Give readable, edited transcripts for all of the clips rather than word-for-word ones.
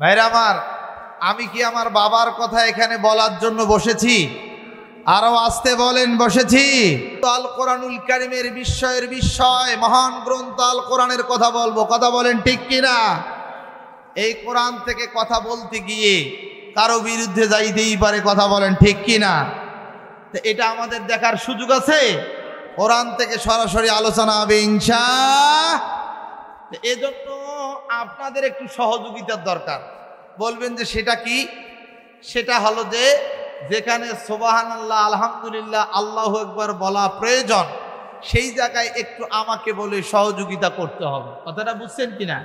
ভাইরা আমার, আমি কি আমার বাবার কথা এখানে বলার জন্য বসেছি? আরো আসতে বলেন বসেছি। আল কোরআনুল কারীমের বিস্ময়ের বিস্ময় মহান গ্রন্থ আল কোরআনের কথা বলবো, কথা বলেন ঠিক কিনা? এই কোরআন থেকে কথা বলতে গিয়ে কারো বিরুদ্ধে যাইতেই পারে, কথা বলেন ঠিক কিনা? তো এটা আমাদের দেখার সুযোগ আছে। কোরআন থেকে সরাসরি আলোচনা হবে ইনশাআল্লাহ। এজন্য আপনাদের একটু সহযোগিতার দরকার। বলবেন যে সেটা কি? সেটা হলো যে যেখানে সুবহানাল্লাহ, আলহামদুলিল্লাহ, আল্লাহু আকবার বলা প্রয়োজন, সেই জায়গায় একটু আমাকে বলে সহযোগিতা করতে হবে। কথাটা বুঝছেন কিনা?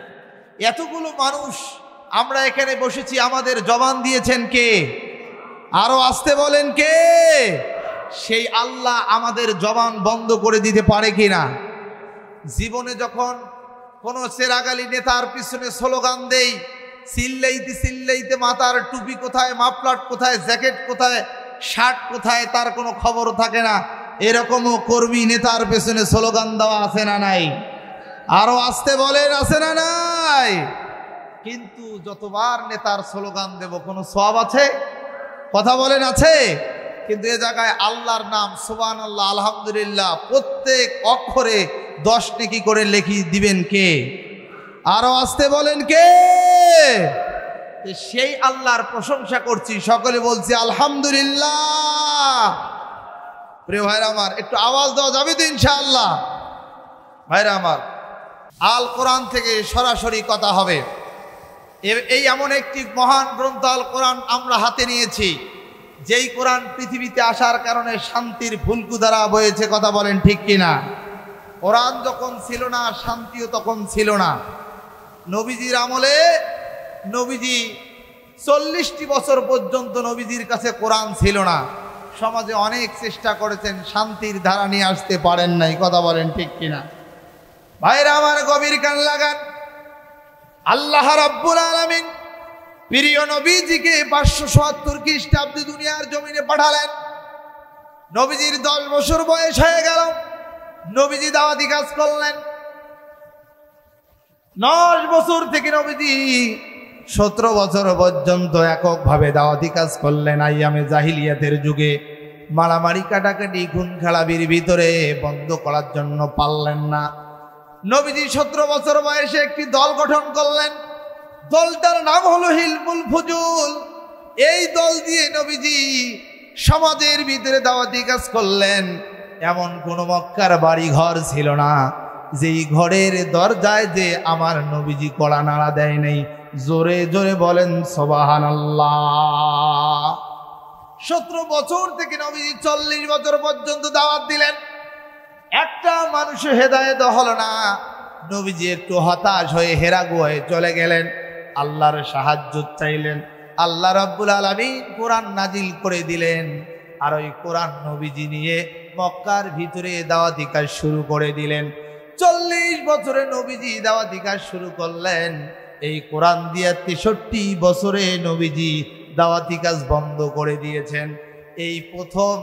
এতগুলো মানুষ আমরা এখানে বসেছি, আমাদের জবান দিয়েছেন কে? আরো আসতে বলেন কে? সেই আল্লাহ আমাদের জবান বন্ধ করে দিতে পারে কিনা? জীবনে যখন কোনো চেরাগালি নেতার পিছনে স্লোগান দেই, চিল্লাইতে চিল্লাইতে মাথার টুপি কোথায়, মাফলার কোথায়, জ্যাকেট কোথায়, শার্ট কোথায়, তার কোনো খবরও থাকে না। এরকমও কর্মী নেতার পেছনে স্লোগান দেওয়া আছে না নাই? আরো আসতে বলেন আছে না নাই? কিন্তু যতবার নেতার স্লোগান দেব কোনো সওয়াব আছে? কথা বলেন আছে? কিন্তু এ জায়গায় আল্লাহর নাম সুবহানাল্লাহ, আলহামদুলিল্লাহ প্রত্যেক অক্ষরে 10 নেকি করে লিখি দিবেন কে? আরো আসতে বলেন কে? সেই আল্লাহর প্রশংসা করছি, সকলে বলছি আলহামদুলিল্লাহ। প্রিয় ভাইরা আমার, একটু আওয়াজ দেওয়া যাবে তো ইনশাআল্লাহ? ভাইরা আমার, আল কোরআন থেকে সরাসরি কথা হবে। এই এমন একটি মহান গ্রন্থ আল কোরআন আমরা হাতে নিয়েছি, যেই কোরআন পৃথিবীতে আসার কারণে শান্তির ফুলকুধারা বয়েছে, কথা বলেন ঠিক কিনা? কোরআন যখন ছিল না, শান্তিও তখন ছিল না। নবীজির আমলে নবীজি 40টি বছর পর্যন্ত নবীজির কাছে কোরআন ছিল না। সমাজে অনেক চেষ্টা করেছেন, শান্তির ধারা নিয়ে আসতে পারেন নাই, কথা বলেন ঠিক কিনা? ভাইরা আমার, গভীর কান লাগান। আল্লাহ রাব্বুল আলামিন প্রিয় নবীজিকে 577 খ্রিস্টাব্দে দুনিয়ার জমিনে পাঠালেন। নবীজির 10 বছর বয়স হয়ে গেল, নবীজি দাওয়াতি কাজ করলেন। 9 বছর থেকে নবীজি 17 বছর পর্যন্ত এককভাবে দাওয়াতি কাজ করলেন। আইয়ামে জাহিলিয়াতের যুগে মারামারি, কাটাকাটি, খুন খারাপির ভিতরে বন্ধ করার জন্য পারলেন না। নবীজি 17 বছর বয়সে একটি দল গঠন করলেন। দলটার নাম হলো হিলফুল ফুজুল। এই দল দিয়ে নবীজি সমাজের ভিতরে দাওয়াতি কাজ করলেন। এমন কোন মক্কার বাড়ি ঘর ছিল না যেই ঘরের দরজায় যে আমার নবীজি কড়া নাড়া দেয় নাই। জোরে জোরে বলেন সুবহানাল্লাহ। 17 বছর থেকে নবীজি 40 বছর পর্যন্ত দাওয়াত দিলেন। একটা মানুষ হেদায়েত হলো না। নবীজি একটু হতাশ হয়ে হেরা গুহায় চলে গেলেন, আল্লাহর সাহায্য চাইলেন। আল্লাহ রাব্বুল আলামিন কোরআন নাজিল করে দিলেন। আর ওই কোরআন নবীজি নিয়ে মক্কার ভিতরে দাওয়াতি কাজ শুরু করে দিলেন। 40 বছরে নবীজি দাওয়াতি কাজ শুরু করলেন। এই কোরআন দিয়ে 63 বছরে নবীজি দাওয়াতি কাজ বন্ধ করে দিয়েছেন। এই প্রথম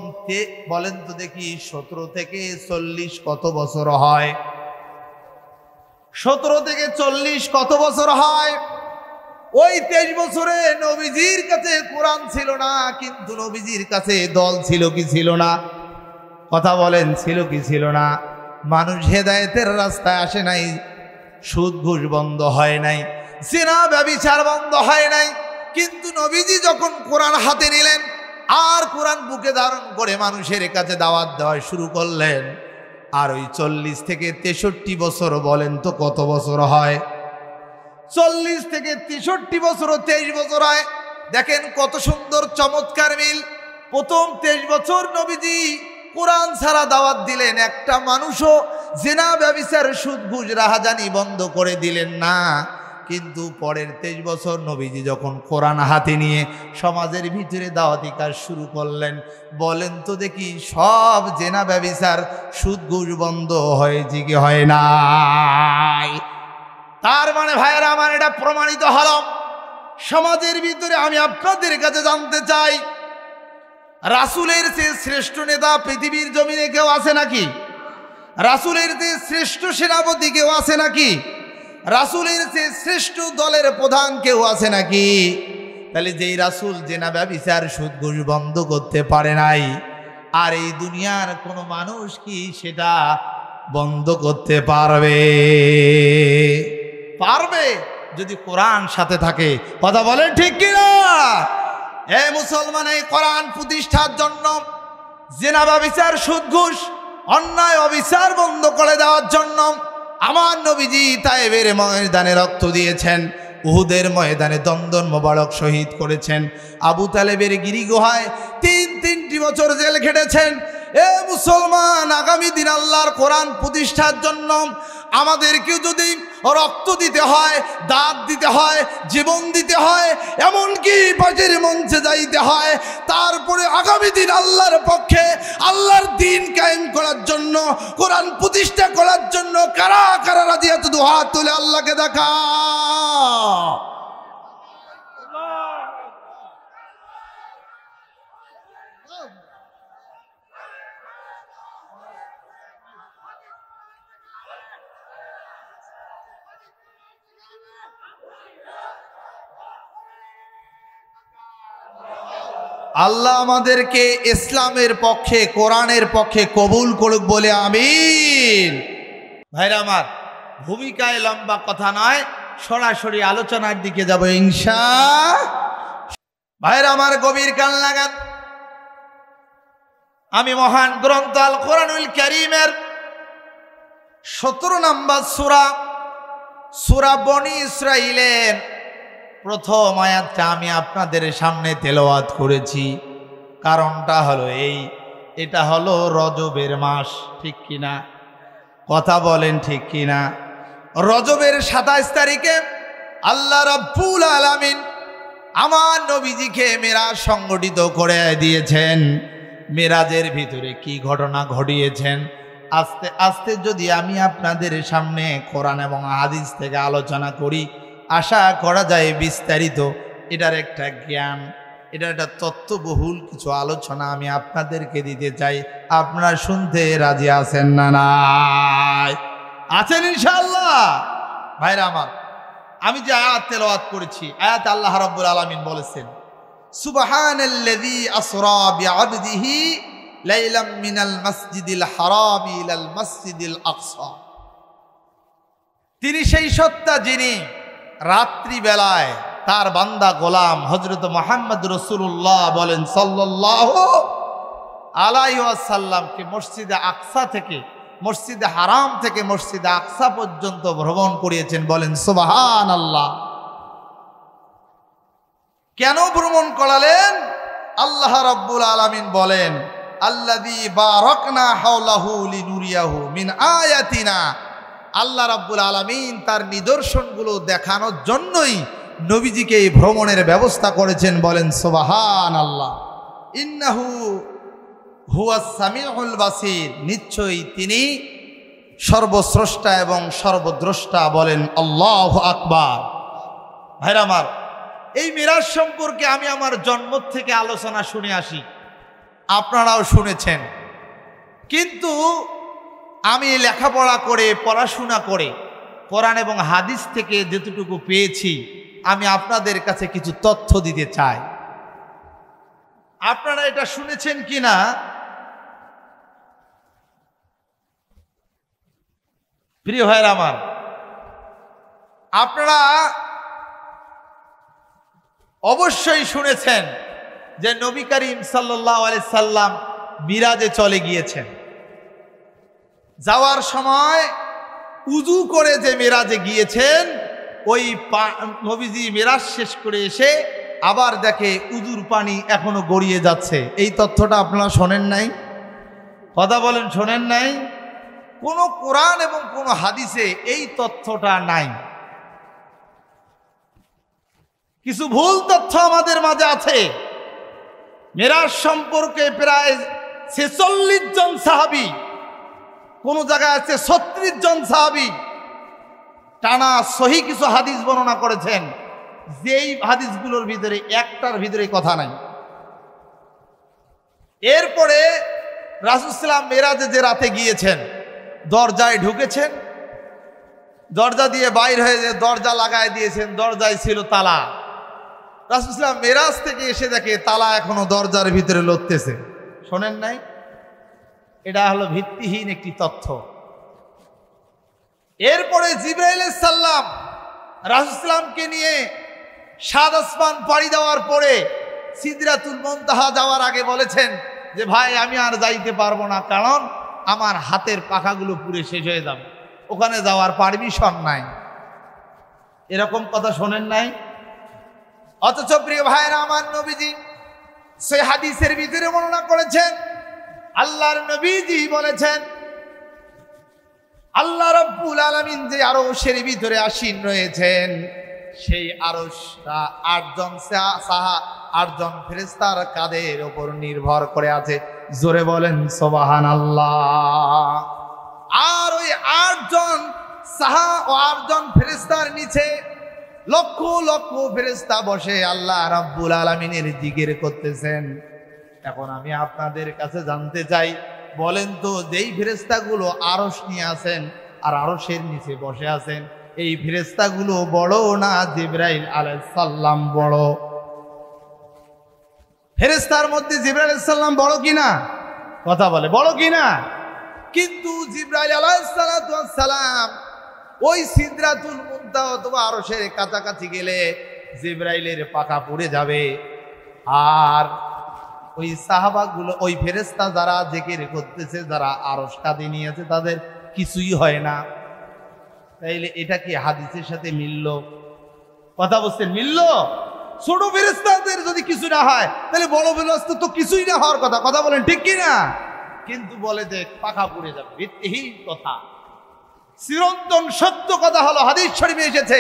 বলেন তো দেখি, 17 থেকে 40 কত বছর হয়? 17 থেকে 40 কত বছর হয়? ওই 23 বছরে নবীজির কাছে কোরআন ছিল না, কিন্তু নবীজির কাছে দল ছিল কি ছিল না? কথা বলেন, ছিল কি ছিল না? মানুষ হেদায়েতের রাস্তায় আসে নাই, সুদ ঘুষ বন্ধ হয় নাই, জিনা ব্যভিচার বন্ধ হয় নাই। কিন্তু নবীজি যখন কোরআন হাতে নিলেন আর কোরআন বুকে ধারণ করে মানুষের কাছে দাওয়াত দেওয়া শুরু করলেন, আর ওই 40 থেকে 63 বছর বলেন তো কত বছর হয়? 40 থেকে 63 বছর, 23 বছর হয়। দেখেন কত সুন্দর চমৎকার মিল। প্রথম 23 বছর নবীজি কোরআন ছাড়া দাওয়াত দিলেন, একটা মানুষও জিনা ব্যভিচার সুদ ঘুষ রাহাজানি বন্ধ করে দিলেন না। কিন্তু পরের 23 বছর নবীজি যখন কোরআন হাতে নিয়ে সমাজের ভিতরে দাওয়াতি কাজ শুরু করলেন, বলেন তো দেখি সব জিনা ব্যভিচার সুদ ঘুষ বন্ধ হয়েছে কি হয় নাই? তার মানে ভাইয়েরা আমার, এটা প্রমাণিত হলো সমাজের ভিতরে। আমি আপনাদের কাছে জানতে চাই, রাসূলের চেয়ে শ্রেষ্ঠ নেতা পৃথিবীর জমিনে কেউ আছে নাকি? রাসূলের চেয়ে শ্রেষ্ঠ সেনাপতি কেউ আছে নাকি? রাসূলের চেয়ে শ্রেষ্ঠ দলের প্রধান কেউ আছে নাকি? তাহলে যেই রাসূল জেনা ব্যভিচার সুদ ঘুষ বন্ধ করতে পারে নাই, আর এই দুনিয়ার কোনো মানুষ কি সেটা বন্ধ করতে পারবে? পারবে যদি কোরআন সাথে থাকে। কথা বলেন ঠিক কিনা? এই মুসলমান, এই কোরআন প্রতিষ্ঠার জন্য, জেনা ব্যভিচার সুদ ঘুষ অন্যায় অবিচার বন্ধ করে দেওয়ার জন্য আমার নবীজি তায়েবের ময়দানে রক্ত দিয়েছেন, উহুদের ময়দানে দন্দন মোবারক শহীদ করেছেন, আবু তালেবের গিরিগুহায় তিনটি বছর জেল খেটেছেন। এ মুসলমান, আগামী দিন আল্লাহর কোরআন প্রতিষ্ঠার জন্য আমাদেরকেও যদি রক্ত দিতে হয়, দাঁত দিতে হয়, জীবন দিতে হয়, এমনকি পাশের মঞ্চে যাইতে হয়, তারপরে আগামী দিন আল্লাহর পক্ষে আল্লাহর দ্বীন কায়েম করার জন্য, কোরআন প্রতিষ্ঠা করার জন্য কারা কারা রাজি আছে? দু হাত তুলে আল্লাহকে দেখা। আল্লাহ আমাদেরকে ইসলামের পক্ষে, কোরআনের পক্ষে কবুল করুক বলে আমিন। ভাইরা আমার, ভূমিকায় লম্বা কথা নয়, সরাসরি আলোচনার দিকে যাব ইনশাআল্লাহ। ভাইরা আমার, গভীর কান লাগান। আমি মহান গ্রন্থ আল কোরআনুল কারীমের 17 নম্বর সূরা বনী ইসরাঈলের প্রথম আয়াতটা আমি আপনাদের সামনে তেলাওয়াত করেছি। কারণটা হলো এটা হলো রজবের মাস, ঠিক কিনা? কথা বলেন ঠিক কিনা? রজবের 27 তারিখে আল্লাহ রাব্বুল আলামিন আমার নবীজিকে মেরাজ সংগঠিত করে দিয়েছেন। মেরাজের ভিতরে কি ঘটনা ঘটিয়েছেন আস্তে আস্তে যদি আমি আপনাদের সামনে কোরআন এবং হাদিস থেকে আলোচনা করি, আশা করা যায় বিস্তারিত এটার একটা জ্ঞান, এটার একটা তত্ত্ববহুল কিছু আলোচনা আমি আপনাদেরকে দিতে চাই। আপনারা শুনতে রাজি আছেন না? নাই আছেন ইনশাআল্লাহ? ভাইরা আমার, আমি যে আয়াত তেলাওয়াত করেছি, আয়াত আল্লাহ রাব্বুল আলামিন বলেছেন, সুবহানাল্লাযী আসরা বিআবদিহি লাইলাম মিনাল মাসজিদিল হারাম ইলাল মাসজিদিল আকসা। তিনি সেই সত্তা যিনি রাত্রি বেলায় তার বান্দা গোলাম হযরত মুহাম্মদ রাসূলুল্লাহ বলেন সাল্লাল্লাহু আলাইহি ওয়াসাল্লামকে মসজিদে আকসা থেকে, মসজিদে হারাম থেকে মসজিদে আকসা পর্যন্ত ভ্রমণ করিয়েছেন। বলেন সুবহানাল্লাহ। কেন ভ্রমণ করালেন? আল্লাহ রাব্বুল আলামিন বলেন, আল্লাযী বারাকনা হাওলাহু লিনুরিয়াহু মিন আয়াতিনা। আল্লাহ রাব্বুল আলামিন তার নিদর্শনগুলো দেখানোর জন্যই নবীজিকে এই ভ্রমণের ব্যবস্থা করেছেন। বলেন সুবহানাল্লাহ। ইন্নাহু হুয়াস সামিউল বাসীর, নিশ্চয়ই তিনি সর্বস্রষ্টা এবং সর্বদ্রষ্টা। বলেন আল্লাহু আকবার। ভাইরা আমার, এই মিরাজ সম্পর্কে আমি আমার জন্ম থেকে আলোচনা শুনে আসি, আপনারাও শুনেছেন, কিন্তু আমি লেখাপড়া করে, পড়াশোনা করে, কোরআন এবং হাদিস থেকে যেটুকু পেয়েছি আমি আপনাদের কাছে কিছু তথ্য দিতে চাই। আপনারা এটা শুনেছেন কিনা প্রিয় ভাইরা আমার? আপনারা অবশ্যই শুনেছেন যে নবী করিম সাল্লাল্লাহু আলাইহি সাল্লাম মিরাজে চলে গিয়েছেন। যাওয়ার সময় উযু করে যে মিরাজে গিয়েছেন, ওই নবীজি মিরাজ শেষ করে এসে আবার দেখে উযুর পানি এখনো গড়িয়ে যাচ্ছে। এই তথ্যটা আপনারা শোনেন নাই? কথা বলেন, শোনেন নাই? কোনো কোরআন এবং কোনো হাদিসে এই তথ্যটা নাই। কিছু ভুল তথ্য আমাদের মাঝে আছে। মিরাজ সম্পর্কে প্রায় 46 জন সাহাবী, কোন জায়গায় আছে 36 জন সাহাবী টানা সহি কিছু হাদিস বর্ণনা করেছেন, যেই হাদিসগুলোর ভিতরে একটার ভিতরে কথা নাই। এরপরে রাসূল সাল্লাল্লাহু আলাইহি ওয়াসাল্লাম মিরাজে যে রাতে গিয়েছেন, দরজায় ঢুকেছেন, দরজা দিয়ে বাইর হয়ে যে দরজা লাগায় দিয়েছেন, দরজায় ছিল তালা। রাসূল সাল্লাল্লাহু আলাইহি ওয়াসাল্লাম মেরাজ থেকে এসে দেখে তালা এখনো দরজার ভিতরে লড়তেছে। শোনেন নাই? এটা হলো ভিত্তিহীন একটি তথ্য। এরপরে জিবরাইল আলাইহিস সালাম রাসূল সাল্লামকে নিয়ে সাত আসমান পাড়ি দেওয়ার পরে সিদরাতুল মুনতাহা যাওয়ার আগে বলেছেন যে ভাই আমি আর যাইতে পারবো না, কারণ আমার হাতের পাখাগুলো পুড়ে শেষ হয়ে যাবে, ওখানে যাওয়ার পারমিশন নাই। এরকম কথা শোনেন নাই? অথচ প্রিয় ভাইরা আমার, নবীজি সেই হাদিসের ভিতরে বর্ণনা করেছেন, আল্লাহর নবীজি বলেছেন আল্লাহ রাব্বুল আলামিন যে আরশের ভিতরে আসীন রয়েছেন, সেই আরশটা আটজন ফেরেশতার কাঁধের উপর নির্ভর করে আছে। জোরে বলেন সুবহানাল্লাহ। আর ওই আটজন ফেরেশতার নিচে লক্ষ লক্ষ ফেরেশতা বসে আল্লাহ রাব্বুল আলামিনের জিকির করতেছেন। এখন আমি আপনাদের কাছে জানতে চাই, বলেন তো, যেই ফেরেশতাগুলো আরশ নিয়ে আছেন আর আরশের নিচে বসে আছেন, এই ফেরেশতাগুলো বড় না জিবরাইল আলাইহিস সালাম বড়? ফেরেশতার মধ্যে জিবরাইল আলাইহিস সালাম বড় কিনা? কথা বলে, বড় কিনা? কিন্তু জিবরাইল আলাইহিস সালাম ওই সিদরাতুল মুনতাহা অথবা আরশের কাছাকাছি গেলে জিবরাইলের পাখা পুড়ে যাবে, আর ওই সাহাবাগুলো, ওই ফেরেশতা যারা জিকির করতেছে, যারা আরশ কাঁধে নিয়েছে, তাদের কিছুই হয় না। তাইলে এটা কি হাদিসের সাথে মিলল? কথা বলছেন, মিলল? ছোট ফেরেশতাদের যদি কিছু না হয়, তাহলে বড় ফেরেশতা তো কিছুই না হওয়ার কথা। কথা বলেন ঠিক কি না? কিন্তু বলে যে পাখা পুড়ে যাবে। ভিত্তিহীন কথা। চিরন্তন সত্য কথা হলো, হাদিস শরীফে এসেছে,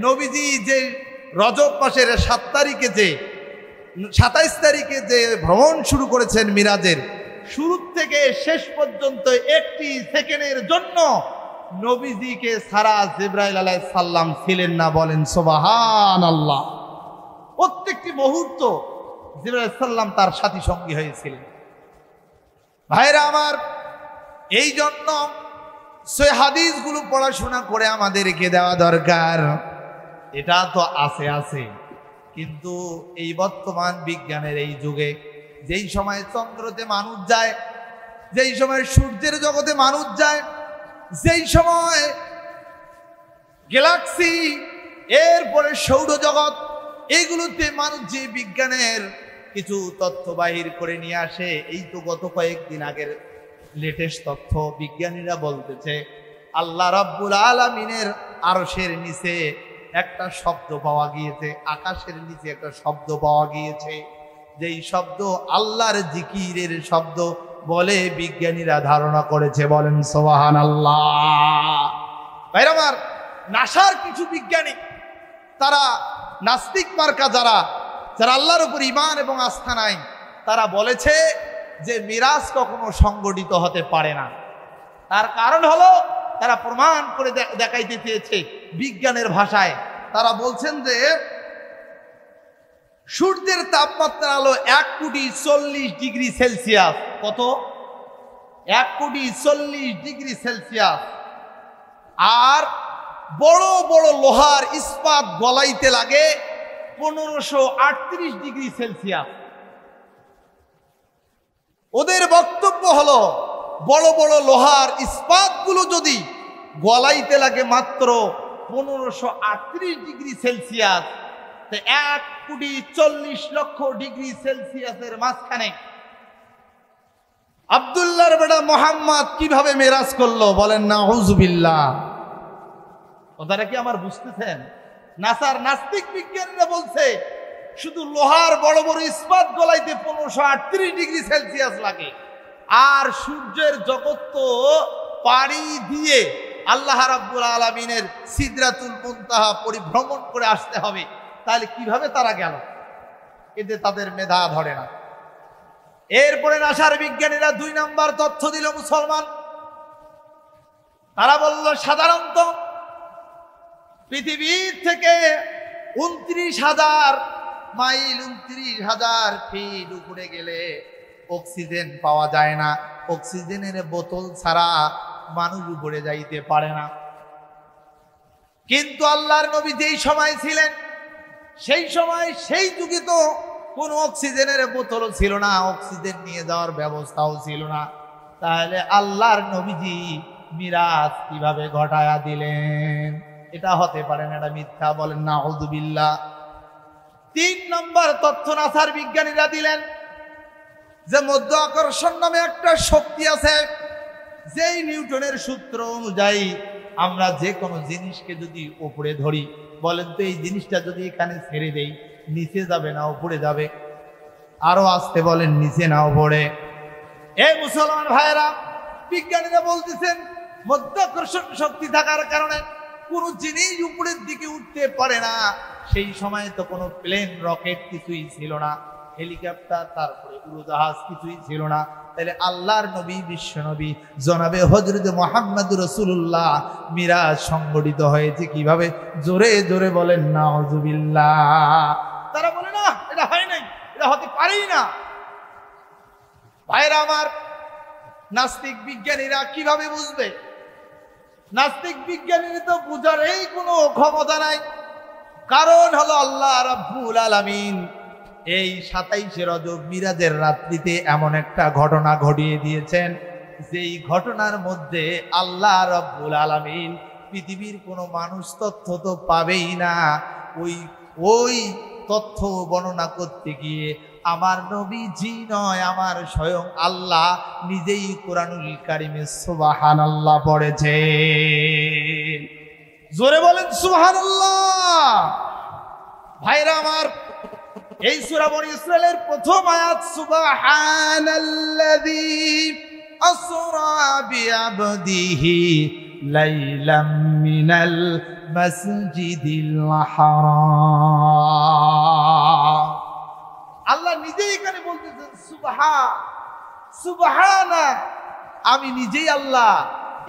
নবীজি যে রজব মাসের 27 তারিখে যে ভ্রমণ শুরু করেছেন মিরাজের, শুরু থেকে শেষ পর্যন্ত একটি সেকেন্ডের জন্য নবীজিকে ছাড়া জিবরাইল আলাইহিস সালাম ছিলেন না। বলেন সুবহানাল্লাহ। প্রত্যেকটি মুহূর্ত জিবরাইল আলাইহিস সালাম তার সাথী সঙ্গী হয়েছিলেন। ভাইরা আমার, এই জন্য সেই হাদিসগুলো পড়াশোনা করে আমাদেরকে দেওয়া দরকার। এটা তো আছে, কিন্তু এই বর্তমান বিজ্ঞানের এই যুগে, যেই সময় চন্দ্রতে মানুষ যায়, যেই সময় সূর্যের জগতে মানুষ যায়, যেই সময় গ্যালাক্সি, এরপরে সৌরজগৎ, এগুলোতে মানুষ যে বিজ্ঞানের কিছু তথ্য বাহির করে নিয়ে আসে, এই তো গত কয়েকদিন আগের লেটেস্ট তথ্য, বিজ্ঞানীরা বলতেছে আল্লাহ রাব্বুল আলামিনের আরশের নিচে একটা শব্দ পাওয়া গিয়েছে, আকাশের নিচে একটা শব্দ পাওয়া গিয়েছে, যেই শব্দ আল্লাহর জিকিরের শব্দ বলে বিজ্ঞানীরা ধারণা করেছে। বলেন সুবহানাল্লাহ। ভাইরা আমার, নাসার কিছু বিজ্ঞানী, তারা নাস্তিক মার্কা, যারা আল্লাহর উপর ঈমান এবং আস্থা নাই, তারা বলেছে যে মিরাজ কখনো সংগঠিত হতে পারে না। তার কারণ হলো, তারা প্রমাণ করে দেখাইতে চেয়েছে বিজ্ঞানের ভাষায়। তারা বলছেন যে সূর্যের তাপমাত্রা হলো 1,40,000,000 কত? 1,40,000,000। আর বড় বড় লোহার ইস্পাত গলাইতে লাগে 1538°C। ওদের বক্তব্য হলো, বড় বড় লোহার ইস্পাতগুলো যদি গলাইতে লাগে মাত্র 1538°C, 1,40,00,000,000 মাঝখানে আব্দুল্লাহর বেটা মোহাম্মদ কিভাবে মেরাজ করলো? বলেন নাউযুবিল্লাহ। কথাটা কি আমার বুঝতেছেন? নাসার নাস্তিক বিজ্ঞানীরা বলছে শুধু লোহার বড় বড় ইস্পাত গলাইতে 1538°C লাগে, আর সূর্যের জগৎ তো পাড়ি দিয়ে আল্লাহ রাব্বুল আলামিনের সিদরাতুল মুনতাহা পরিভ্রমণ করে আসতে হবে। তাহলে কিভাবে তারা গেল? এতে তাদের মেধা ধরে না। এরপরে নাসার বিজ্ঞানীরা 2 নাম্বার তথ্য দিল মুসলমান। তারা বলল, সাধারণত পৃথিবীর থেকে 29,000 মাইল, 29,000 ফিট উপরে গেলে অক্সিজেন পাওয়া যায় না। অক্সিজেনের বোতল ছাড়া মানুষ উপরে যাইতে পারে না। কিন্তু আল্লাহর নবী যেই সময় ছিলেন সেই সময় সেই যুগে তো কোনো অক্সিজেনের বোতলও ছিল না, অক্সিজেন নিয়ে যাওয়ার ব্যবস্থাও ছিল না। তাহলে আল্লাহর নবীজি মিরাজ কিভাবে ঘটায়া দিলেন? এটা হতে পারে না, এটা মিথ্যা। বলেন নাউযুবিল্লাহ। 3 নম্বর তথ্য নাসার বিজ্ঞানীরা দিলেন যে মধ্য আকর্ষণ নামে একটা শক্তি আছে, যেই নিউটনের সূত্র অনুযায়ী আমরা যে কোনো জিনিসকে যদি উপরে ধরি, বলেন তো এই জিনিসটা যদি এখানে ছেড়ে দেই নিচে যাবে না উপরে যাবে? আরো আসতে বলেন, নিচে না উপরে? এই মুসলমান ভাইয়েরা, বিজ্ঞানীরা বলতেছেন মধ্যাকর্ষণ শক্তি থাকার কারণে কোনো জিনিস উপরের দিকে উঠতে পারে না। সেই সময় তো কোনো প্লেন রকেট কিছুই ছিল না, হেলিকপ্টার তারপরে উড়োজাহাজ কিছুই ছিল না। তাহলে আল্লাহর নবী বিশ্ব নবী জনাবে হযরত মুহাম্মদুর রাসূলুল্লাহ মিরাজ সংগঠিত হয়েছে কিভাবে? জোরে জোরে বলেন নাউযুবিল্লাহ। তারা বলে না এটা হয় নাই, এটা হতে পারেই না। ভাইরা আমার, নাস্তিক বিজ্ঞানীরা কিভাবে বুঝবে? নাস্তিক বিজ্ঞানীরা তো বুঝার এই কোনো ক্ষমতা নাই। কারণ হলো আল্লাহ রাব্বুল আলামিন এই 27শে রজব মিরাজের রাত্রিতে এমন একটা ঘটনা ঘটিয়ে দিয়েছেন, যেই ঘটনার মধ্যে আল্লাহ রাব্বুল আলামিন পৃথিবীর কোনো মানুষ তথ্য তো পাবেই না। ওই তথ্য বর্ণনা করতে গিয়ে আমার নবীজি নয়, আমার স্বয়ং আল্লাহ নিজেই কোরআনুল কারিমে সুবহানাল্লাহ পড়েছে। জোরে বলেন সুবহানাল্লাহ। ভাইরা আমার, এই সূরা বনী ইসরাঈলের প্রথম আয়াত সুবহানাল্লাযী আসরা বিআবদিহি লাইলাম মিনাল মাসজিদিল হারাম। আল্লাহ নিজেই এখানে বলতেছেন সুবহানা, আমি নিজেই আল্লাহ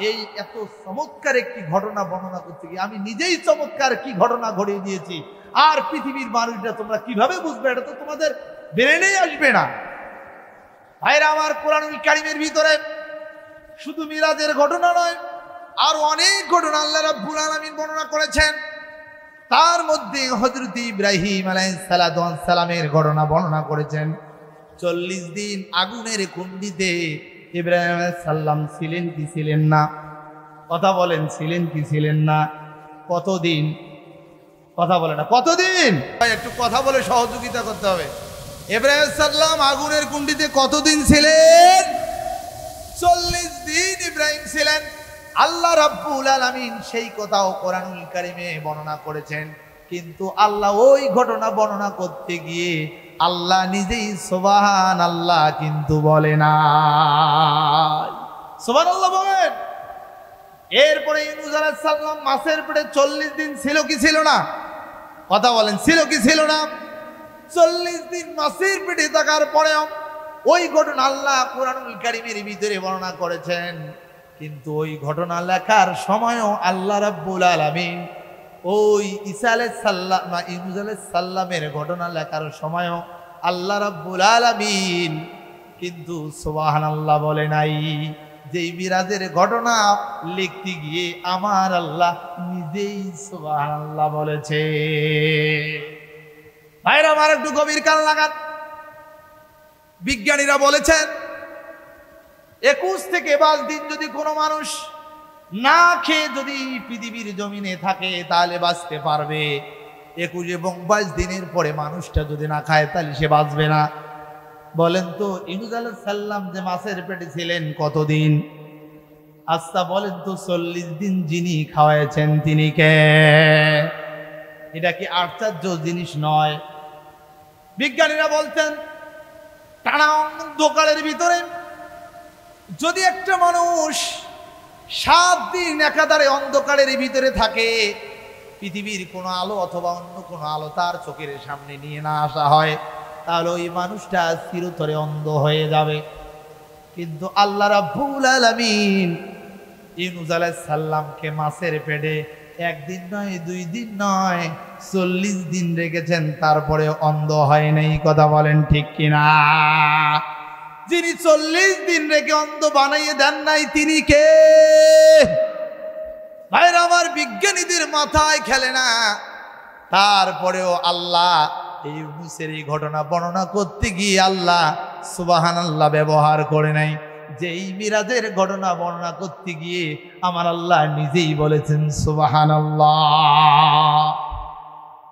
এই এত চমৎকার একটি ঘটনা বর্ণনা করতে গিয়ে আমি নিজেই চমৎকার কি ঘটনা ঘটিয়ে দিয়েছি। আর পৃথিবীর মানুষরা তোমরা কিভাবে বুঝবে? এটা তো তোমাদের ব্রেনেই আসবে না। ভাইরা আমার, কোরআনুল কারীমের ভিতরে শুধু মিরাজের ঘটনা নয়, আর অনেক ঘটনা আল্লাহ রাব্বুল আলামিন বর্ণনা করেছেন। তার মধ্যে হযরত ইব্রাহিম আলাইহিস সালামের ঘটনা বর্ণনা করেছেন। 40 দিন আগুনের কুণ্ডিতে ইব্রাহিম আলাইহিস সালাম ছিলেন কি ছিলেন না? কথা বলেন, ছিলেন কি ছিলেন না? কতদিন? কথা বলে না, কতদিন? একটু কথা বলে সহযোগিতা করতে হবে। ইব্রাহিম আলাইহিস সালাম আগুনের কুণ্ডিতে কতদিন ছিলেন? 40 দিন ইব্রাহিম ছিলেন। আল্লাহ রাব্বুল আলামিন সেই কথাও কোরআনুল কারীমে বর্ণনা করেছেন। কিন্তু আল্লাহ ওই ঘটনা বর্ণনা করতে গিয়ে আল্লাহ নিজেই সুবহানাল্লাহ কিন্তু বলে না। সুবহানাল্লাহ বলেন। এরপরে ইউনূস আলাইহিস সালাম মাছের পেটে 40 দিন ছিল কি ছিল না? কথা বলেন, ছিল কি ছিল না? 40 দিন মাছের পেটে থাকার পরেও ওই ঘটনা আল্লাহ কোরআনুল কারীমের ভিতরে বর্ণনা করেছেন। কিন্তু ওই ঘটনা লেখার সময়ও আল্লাহ রাব্বুল আলামিন ওই ঈসা আলাইহিস সালাম বা ইউনূস আলাইহিস সালামের ঘটনা লেখার সময়ও আল্লাহ রাব্বুল আলামিন কিন্তু সুবহানাল্লাহ বলে নাই। যেই মিরাজের ঘটনা লিখতে গিয়ে আমার আল্লাহ নিজেই সুবহানাল্লাহ বলেছে। ভাইরা আমার, একটু গভীর কান লাগান। বিজ্ঞানীরা বলেছেন 21 থেকে 22 দিন যদি কোনো মানুষ না খেয়ে যদি পৃথিবীর জমিনে থাকে তাহলে বাঁচতে পারবে। 21 এবং 22 দিনের পরে মানুষটা যদি না খায় তাহলে সে বাঁচবে না। বলেন তো ইউনূস আলাইহিস সালাম যে মাছের পেটে ছিলেন কতদিন? আচ্ছা বলেন তো 40 দিন যিনি খাওয়াইছেন তিনি কে? এটা কি আশ্চর্য জিনিস নয়? বিজ্ঞানীরা বলছেন টানা অন্ধকারের ভিতরে যদি একটা মানুষ 7 দিন একাধারে অন্ধকারের ভিতরে থাকে, পৃথিবীর কোনো আলো অথবা অন্য কোনো আলো তার চোখের সামনে নিয়ে না আসা হয়, তাহলে ওই মানুষটা চিরতরে অন্ধ হয়ে যাবে। কিন্তু আল্লাহ রাব্বুল আলামিন ইউনূস আলাইহিস সালামকে মাছের পেটে 1 দিন নয় 2 দিন নয় 40 দিন রেখেছেন, তারপরে অন্ধ হয় নাই। কথা বলেন ঠিক কিনা? যিনি 40 দিন রেখে অন্ধ বানাইয়ে দেন নাই তিনি কে? ভাইরা আমার, বিজ্ঞানীদের মাথায় খেলে না। তারপরেও আল্লাহ এই ইউনূসের এই ঘটনা বর্ণনা করতে গিয়ে আল্লাহ সুবহানাল্লাহ ব্যবহার করে নাই। যেই মিরাজের ঘটনা বর্ণনা করতে গিয়ে আমার আল্লাহ নিজেই বলেছেন সুবহানাল্লাহ।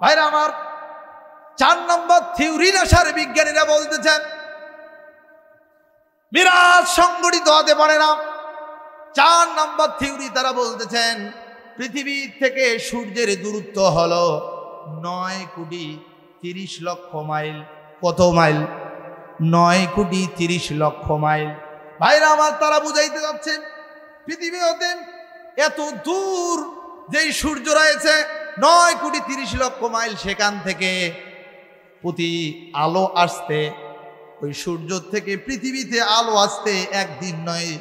ভাইরা আমার, 4 নম্বর থিওরি আসার বিজ্ঞানীরা বলতেছেন মিরাজ সংঘটিত হতে পারে না। 4 নম্বর থিওরি তারা বলতেছেন পৃথিবী থেকে সূর্যের দূরত্ব হলো 9,30,00,000 মাইল। কত মাইল? 9,30,00,000 মাইল। ভাইরা আমার, তারা বুঝাইতে যাচ্ছেন পৃথিবী হতে এত দূর যেই সূর্য রয়েছে 9,30,00,000 মাইল, সেখান থেকে প্রতি আলো আসতে, ওই সূর্য থেকে পৃথিবীতে আলো আসতে একদিন নয়।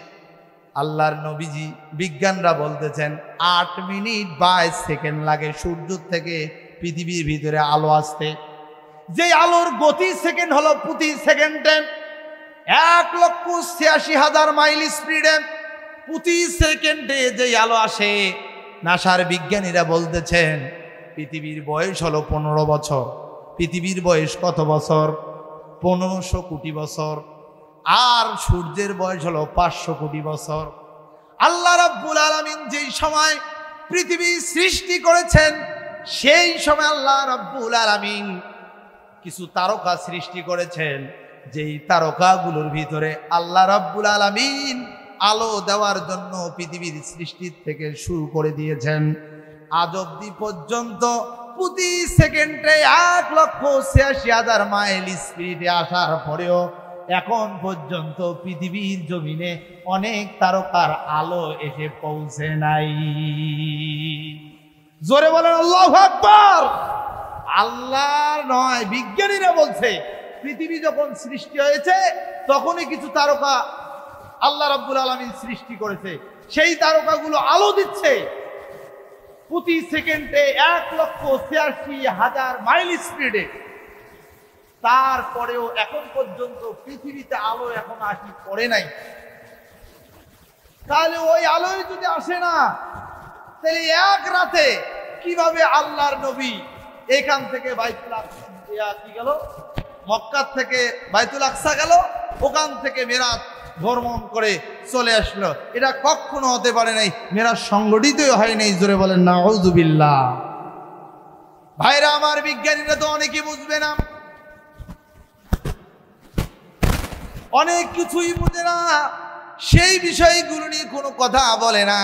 আল্লাহর নবীজি বিজ্ঞানরা বলতেছেন 8 মিনিট 22 সেকেন্ড লাগে সূর্য থেকে পৃথিবীর ভিতরে আলো আসতে। যে আলোর গতি সেকেন্ড হলো প্রতি সেকেন্ডে 1,86,000 মাইল স্পিডে প্রতি সেকেন্ডে যে আলো আসে। নাসার বিজ্ঞানীরা বলতেছেন পৃথিবীর বয়স হলো 15 বছর। পৃথিবীর বয়স কত বছর? 1500 কোটি বছর। আর সূর্যের বয়স হলো 500 কোটি বছর। আল্লাহ রাব্বুল আলামিন যেই সময় পৃথিবী সৃষ্টি করেছেন, সেই সময় আল্লাহ রাব্বুল আলামিন কিছু তারকা সৃষ্টি করেছেন। যেই তারকাগুলোর ভিতরে আল্লাহ রাব্বুল আলামিন আলো দেওয়ার জন্য পৃথিবীর সৃষ্টির থেকে শুরু করে দিয়েছেন। আজ অবধি পর্যন্ত প্রতি সেকেন্ডে 1,86,000 মাইল স্পিডে আসার পরেও এখন পর্যন্ত পৃথিবীর জমিনে অনেক তারকার আলো এসে পৌঁছে নাই। জোরে বলেন আল্লাহু আকবার। আল্লাহ নয়, বিজ্ঞানীরা বলছে পৃথিবী যখন সৃষ্টি হয়েছে তখনই কিছু তারকা আল্লাহ রাব্বুল আলামিন সৃষ্টি করেছে। সেই তারকাগুলো আলো দিচ্ছে প্রতি সেকেন্ডে 1,86,000 মাইল স্পিডে। তারপরেও এখন পর্যন্ত পৃথিবীতে আলো এখন আসি পড়ে নাই। তাহলে ওই আলোয় যদি আসে না, তাহলে এক রাতে কিভাবে আল্লাহর নবী এখান থেকে বাইতুল আকসা কি গেল, মক্কা থেকে বাইতুল আকসা গেল, ওখান থেকে মেরাজ ভ্রমণ করে চলে আসলো? এটা কখনো হতে পারে নাই, মেরাজ সংগঠিতই হয় নাই। জোরে বলেন নাউযুবিল্লাহ। ভাইরা আমার, বিজ্ঞানীরা তো অনেকেই বুঝবে না, অনেক কিছুই বুঝে না, সেই বিষয়গুলো নিয়ে কোনো কথা বলে না।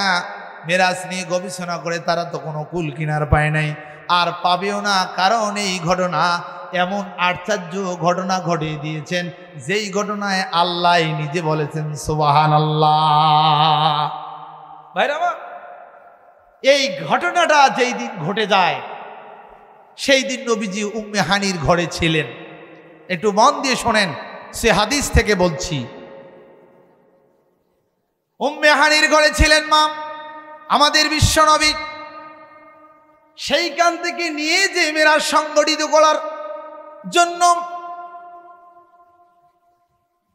মেরাজ নিয়ে গবেষণা করে তারা তো কোনো কুল কিনার পায় নাই, আর পাবেও না। কারণ এই ঘটনা এমন আশ্চর্য ঘটনা ঘটিয়ে দিয়েছেন, যেই ঘটনায় আল্লাহ নিজে বলেছেন সুবহানাল্লাহ। ভাইরা আমার, এই ঘটনাটা যেই দিন ঘটে যায় সেই দিন নবীজি উম্মে হানির ঘরে ছিলেন। একটু মন দিয়ে শোনেন, সে হাদিস থেকে বলছি। উম্মে হানির ঘরে ছিলেন মা আমাদের বিশ্ব নবী। সেইখান থেকে নিয়ে যে মেরাজ সংগঠিত করার জন্য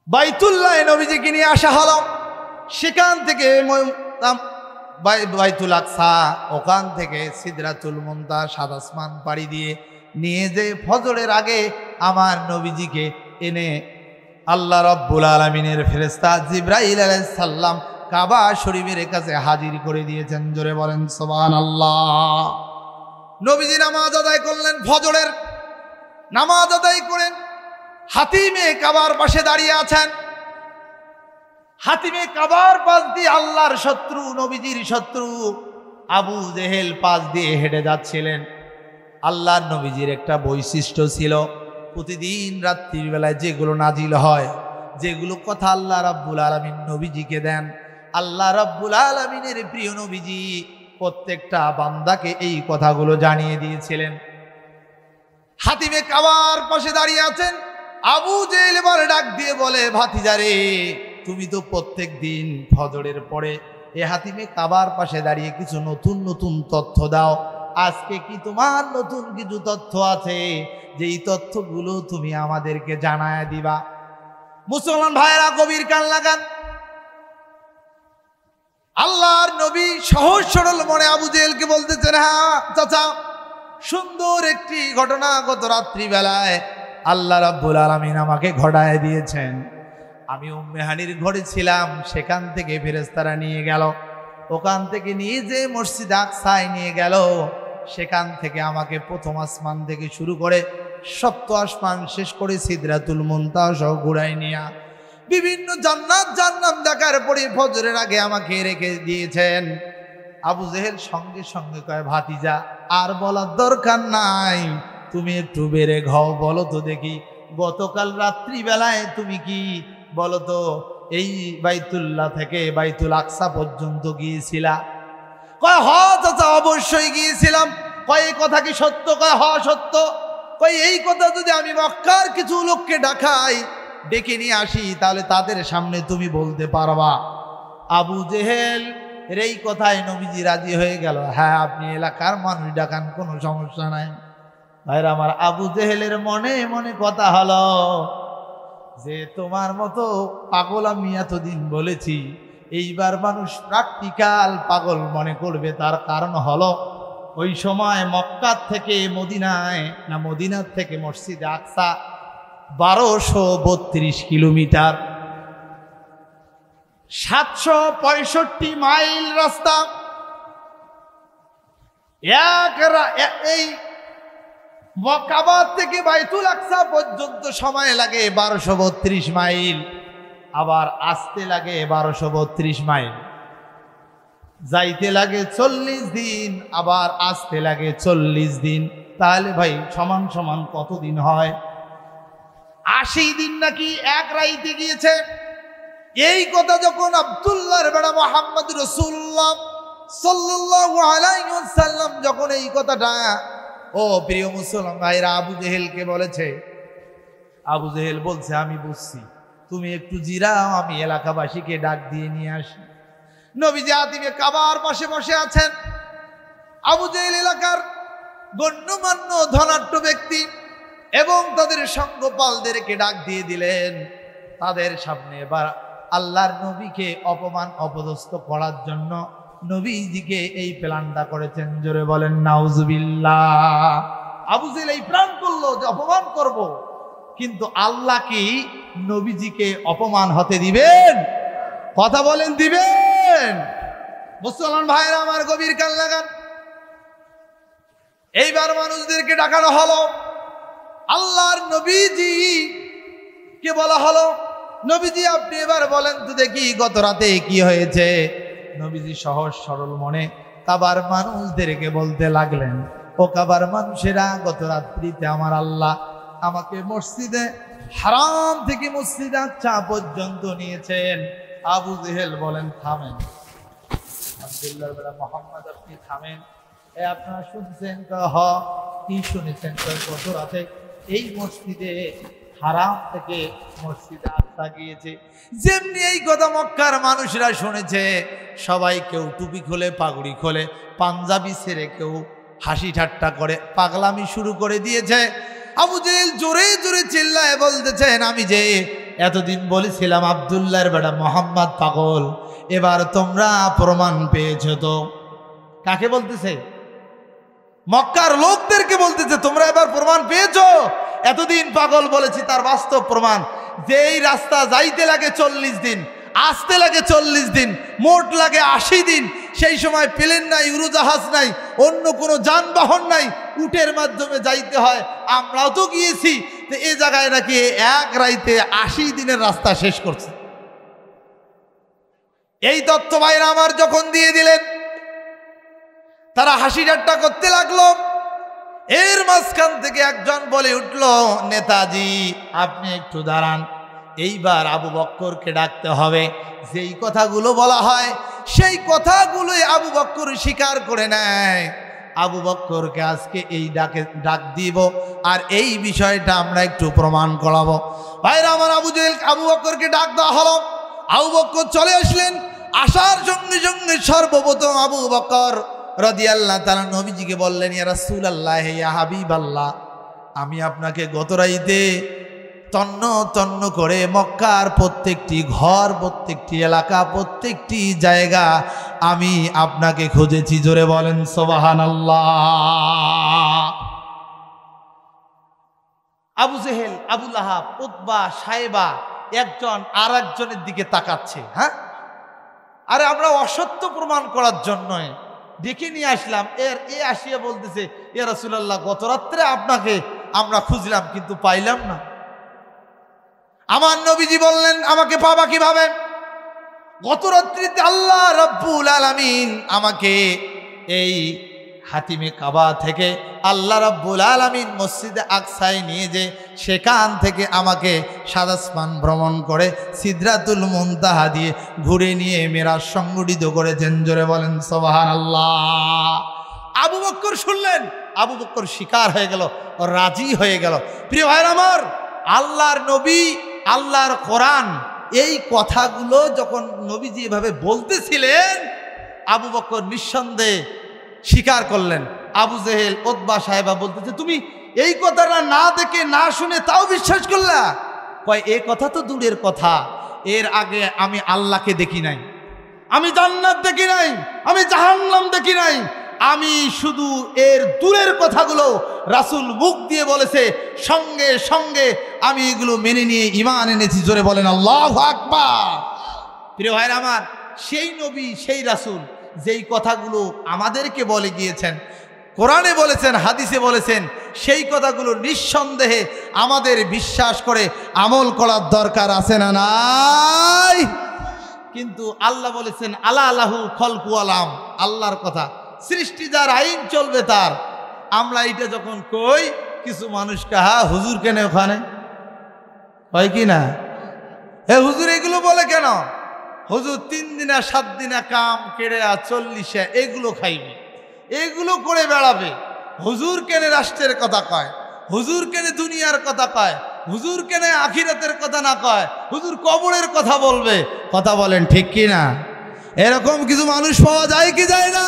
বাইতুল্লাহ নবীজিকে নিয়ে আসা হলো। সেখান থেকে বাইতুল আকসা, ওখান থেকে সিদরাতুল মুনতাহা, সাত আসমান পাড়ি দিয়ে নিয়ে যে ফজরের আগে আমার নবীজিকে এনে আল্লাহ রাব্বুল আলামিনের ফেরেশতা জিবরাইল আলাইহিস সালাম কাবা শরীফের কাছে হাজির করে দিয়েছেন। জোরে বলেন সুবহানাল্লাহ। নবীজি নামাজ আদায় করলেন, ফজরের নামাজ আদায় করেন। হাতিমে কাবার পাশে দাঁড়িয়ে আছেন। হাতিমে কাবার পাশ দিয়ে আল্লাহর শত্রু, নবীজির শত্রু আবু জেহেল পাশ দিয়ে হেঁটে যাচ্ছিলেন। আল্লাহর নবীজির একটা বৈশিষ্ট্য ছিল, প্রতিদিন রাত্রির বেলায় যেগুলো নাজিল হয়, যেগুলো কথা আল্লাহ রাব্বুল আলামিন নবীজিকে দেন, আল্লাহ রাব্বুল আলামিনের প্রিয় নবীজি প্রত্যেকটা বান্দাকে এই কথাগুলো জানিয়ে দিয়েছিলেন। হাতিমে কাবার পাশে দাঁড়িয়ে আছেন। আবু জেহেল এবার ডাক দিয়ে বলে, ভাতিজারে, তুমি তো প্রত্যেক দিন ফজরের পরে এ হাতিমে কাবার পাশে দাঁড়িয়ে কিছু নতুন নতুন তথ্য দাও। আজকে কি তোমার নতুন কিছু তথ্য আছে, যেই তথ্যগুলো তুমি আমাদেরকে জানায় দিবা? মুসলমান ভাইয়েরা গভীর কান লাগান। আল্লাহর নবী সহজ সরল মনে আবু জেহেলকে বলতেছেন, হ্যাঁ চাচা, সুন্দর একটি ঘটনা গত রাত্রিবেলায় আল্লাহ রাব্বুল আলামিন আমাকে ঘটায় দিয়েছেন। আমি উম্মে হানির ঘরে ছিলাম, সেখান থেকে ফেরেশতারা নিয়ে গেল, ওখান থেকে নিয়ে যে মসজিদ আকসায় নিয়ে গেল, সেখান থেকে আমাকে প্রথম আসমান থেকে শুরু করে সপ্ত আসমান শেষ করে সিদরাতুল মুনতাহা সহ ঘুরাই নিয়ে বিভিন্ন জান্নাত জান্নাত দেখার পরে ফজরের আগে আমাকে রেখে দিয়েছেন। আবু জেহেল সঙ্গে সঙ্গে কয়, ভাতিজা আর বলার দরকার নাই, তুমি একটু বেড়ে ঘাও, বলো তো দেখি গতকাল রাত্রিবেলায় তুমি কি বলো তো এই বাইতুল্লাহ থেকে বাইতুল আকসা পর্যন্ত গিয়েছিলা? কয় হ চাচা, অবশ্যই গিয়েছিলাম। কয় এই কথা কি সত্য? কয় হ সত্য। কয় এই কথা যদি আমি মক্কার কিছু লোককে ডেকে নিয়ে আসি, তাহলে তাদের সামনে তুমি বলতে পারবা? আবু জেহেল এই কথায় নবীজি রাজি হয়ে গেল। হ্যাঁ, আপনি এলাকার মানুষ ডাকান, কোনো সমস্যা নাই। ভাইরা আমার, আবু জেহেলের মনে মনে কথা হলো যে তোমার মতো পাগল আমি এতদিন বলেছি, এইবার মানুষ প্র্যাকটিক্যাল পাগল মনে করবে। তার কারণ হলো ওই সময় মক্কার থেকে মদিনার থেকে মসজিদ আকসা 1232 কিলোমিটার, 765 মাইল রাস্তা। এই কাবা থেকে বাইতুল আকসা পর্যন্ত সময় লাগে 1232 মাইল, আবার আসতে লাগে 1232 মাইল। যাইতে লাগে 40 দিন, আবার আসতে লাগে 40 দিন। তাহলে ভাই সমান সমান কতদিন হয়? 80 দিন নাকি এক রাইতে গিয়েছে। এই কথা যখন আব্দুল্লাহর বেটা মুহাম্মদ রাসূলুল্লাহ সাল্লাল্লাহু আলাইহি ওয়াসাল্লাম যখন এই কথাটা ও প্রিয় মুসলমান ভাইরা আবু জেহেলকে বলেছে, আবু জেহেল বলছে, আমি বুঝছি, তুমি একটু জিরাও, আমি এলাকাবাসীকে ডাক দিয়ে নিয়ে আসি। নবীজি আতিমে কাবার পাশে বসে আছেন। আবু জেহেল এলাকার গণ্যমান্য ধনাঢ্য ব্যক্তি এবং তাদের সঙ্গপালদেরকে ডাক দিয়ে দিলেন। তাদের সামনে এবার আল্লাহর নবীকে অপদস্থ করার জন্য নবীজিকে এই প্ল্যানটা করেছেন। জোরে বলেন নাউজুবিল্লাহ। আবু জেহেল এই প্ল্যান করলো যে অপমান করব, কিন্তু আল্লাহ কি নবীজিকে অপমান হতে দিবেন? কথা বলেন, দিবেন? মুসলমান ভাইরা আমার, গভীর কান লাগান। এইবার মানুষদেরকে ডাকানো হলো। আল্লাহর নবীজি কে বলা হলো, নবীজি আপনি এবার বলেন তো দেখি গত রাতে কি হয়েছে। নবীজি সহজ সরল মনে কাবার মানুষদেরকে বলতে লাগলেন, ও কাবার মানুষেরা, গত রাত্রিতে আমার আল্লাহ আমাকে মসজিদে হারাম থেকে মসজিদ আকসা পর্যন্ত নিয়েছেন। আবু জেহেল বলেন, থামেন। আব্দুল্লাহর বেটা মুহাম্মদ, আপনি থামেন। আপনারা শুনছেন? কি শুনেছেন? গত রাতে এই মসজিদে হারাম থেকে মসজিদ আকসা গিয়েছে। যেমনি এই কথা মক্কার মানুষরা শুনেছে, সবাই কেউ টুপি খোলে, পাগড়ি খোলে, পাঞ্জাবি ছেড়ে কেউ হাসি ঠাট্টা করে, পাগলামি শুরু করে দিয়েছে। আবু জেহেল জোরে জোরে চিল্লায় বলতেছেন, আমি যে এতদিন বলেছিলাম আব্দুল্লাহর বেটা মুহাম্মদ পাগল, এবার তোমরা প্রমাণ পেয়েছো তো। কাকে বলতেছে? মক্কার লোকদেরকে বলতেছে, তোমরা এবার প্রমাণ পেয়েছো। এতদিন পাগল বলেছি, তার বাস্তব প্রমাণ। যেই রাস্তা যাইতে লাগে 40 দিন, আসতে লাগে 40 দিন, মোট লাগে 80 দিন। সেই সময় প্লেন নাই, উড়োজাহাজ নাই, অন্য কোনো যানবাহন নাই, উটের মাধ্যমে যাইতে হয়। আমরাও তো গিয়েছি। তো এই জায়গায় নাকি এক রাইতে 80 দিনের রাস্তা শেষ করছে। এই তথ্য ভাইরা আমার যখন দিয়ে দিলেন, তারা হাসি ঠাট্টা করতে লাগলো। এর মাঝখান থেকে একজন বলে উঠল, নেতাজি আপনি একটু দাঁড়ান, এইবার আবু বক্করকে ডাকতে হবে। যেই কথাগুলো বলা হয় সেই কথাগুলোই আবু বক্কর স্বীকার করে নেয়। আবু বক্করকে আজকে এই ডাক দিব, আর এই বিষয়টা আমরা একটু প্রমাণ করাবো। ভাইরা আমার, আবু বক্করকে ডাক দেওয়া হলো। আবু বক্কর চলে আসলেন। আসার সঙ্গে সঙ্গে সর্বপ্রথম আবু বক্কর রাদিয়াল্লাহু তাআলা নবীজিকে বললেন, ইয়া রাসূলুল্লাহ, ইয়া হাবিবাল্লাহ, আমি আপনাকে গত রাইতে তন্ন তন্ন করে মক্কার প্রত্যেকটি ঘর, প্রত্যেকটি এলাকা, প্রত্যেকটি জায়গা আমি আপনাকে খুঁজেছি। জোরে বলেন সুবহানাল্লাহ। আবু জেহেল, আবু লাহাব, উতবা, সাইবা একজন আর একজনের দিকে তাকাচ্ছে। হ্যাঁ, আরে আমরা অসত্য প্রমাণ করার জন্য ডেকে নিয়ে আসলাম। এ আসিয়া বলতেছে, ইয়া রাসূলুল্লাহ, গত রাত্রে আপনাকে আমরা খুঁজলাম কিন্তু পাইলাম না। আমার নবীজি বললেন, আমাকে পাবা কিভাবে? গত রাত্রিতে আল্লাহ রাব্বুল আলামিন আমাকে এই হাতিমে কাবা থেকে আল্লাহ রাব্বুল আলামিন মসজিদে আকসায় নিয়ে যে সেখান থেকে আমাকে সাত আসমান ভ্রমণ করে সিদরাতুল মুনতাহা দিয়ে ঘুরে নিয়ে মেরাজ সংগঠিত করেছেন। জোরে বলেন সুবহানাল্লাহ। আবু বকর শুনলেন, আবু বকর শিকার হয়ে গেল, রাজি হয়ে গেল। প্রিয় ভাইরা আমার, আল্লাহর নবী, আল্লাহর কোরআন, এই কথাগুলো যখন নবীজি এভাবে বলতেছিলেন, আবু বকর নিঃসন্দেহে স্বীকার করলেন। আবু জেহেল, উতবা, সাইবা বলতেছে, তুমি এই কথাটা না দেখে না শুনে তাও বিশ্বাস করলা? কয়, এই কথা তো দূরের কথা, এর আগে আমি আল্লাহকে দেখি নাই, আমি জান্নাত দেখি নাই, আমি জাহান্নাম দেখি নাই, আমি শুধু এর দূরের কথাগুলো রাসূল মুখ দিয়ে বলেছে, সঙ্গে সঙ্গে আমি এগুলো মেনে নিয়ে ঈমান এনেছি। জোরে বলেন আল্লাহু আকবার। প্রিয় ভাইরা আমার, সেই নবী, সেই রাসূল যেই কথাগুলো আমাদেরকে বলে গিয়েছেন, কোরআনে বলেছেন, হাদিসে বলেছেন, সেই কথাগুলো নিঃসন্দেহে আমাদের বিশ্বাস করে আমল করার দরকার আছে না নাই? কিন্তু আল্লাহ বলেছেন, আলা লাহু খলকু আলাম, আল্লাহর কথা, সৃষ্টি যার, আইন চলবে তার। আমরা এটা যখন কই, কিছু মানুষ কাহা হুজুর কেন ওখানে হয় কি না, হে হুজুর এগুলো বলে কেন? হুজুর 3 দিনা 7 দিনা কাম কেড়ে 40 এগুলো খাইবে, এগুলো করে বেড়াবে। হুজুর কেনে রাষ্ট্রের কথা কয়, হুজুর কেনে দুনিয়ার কথা কয়, হুজুর কেনে আখিরাতের কথা না কয়, হুজুর কবরের কথা বলবে। কথা বলেন ঠিক কি না? এরকম কিছু মানুষ পাওয়া যায় কি যায় না?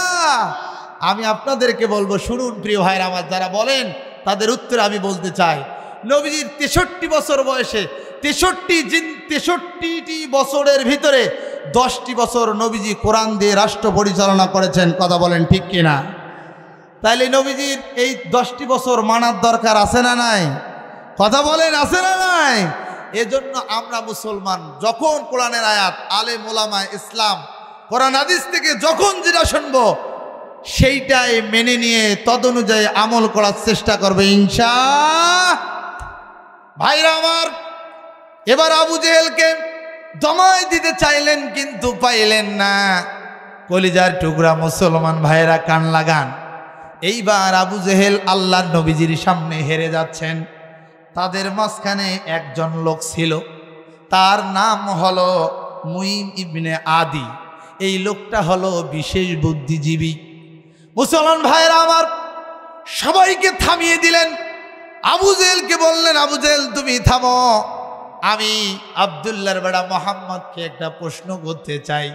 আমি আপনাদেরকে বলবো, শুনুন প্রিয় ভাইরা আমার, যারা বলেন তাদের উত্তরে আমি বলতে চাই, নবীজির 63 বছর বয়সে 63টি বছরের ভিতরে 10টি বছর নবীজি কোরআন দিয়ে রাষ্ট্র পরিচালনা করেছেন। কথা বলেন ঠিক কিনা? তাইলে নবীজির এই 10টি বছর মানার দরকার আছে না নাই? কথা বলেন আছে না নাই? এজন্য আমরা মুসলমান যখন কোরআনের আয়াত, আলেম ওলামা ইসলাম, কোরআন হাদিস থেকে যখন যেটা শুনবো সেইটাই মেনে নিয়ে তদনুযায়ী আমল করার চেষ্টা করবে ইনশাআল্লাহ। ভাইরা আমার, এবার আবু জেহেলকে দমাই দিতে চাইলেন কিন্তু পাইলেন না। কলিজার টুকরা মুসলমান ভাইরা কান লাগান, এইবার আবু জেহেল আল্লাহর নবীজির সামনে হেরে যাচ্ছেন। তাদের মাঝখানে একজন লোক ছিল, তার নাম হলো মুঈম ইবনে আদি। এই লোকটা হলো বিশেষ বুদ্ধিজীবী। মুসলমান ভাইরা আমার, সবাইকে থামিয়ে দিলেন। আবু জেহেলকে বললেন, আবু জেহেল তুমি থামো, আমি আব্দুল্লাহর বেটা মোহাম্মদকে একটা প্রশ্ন করতে চাই।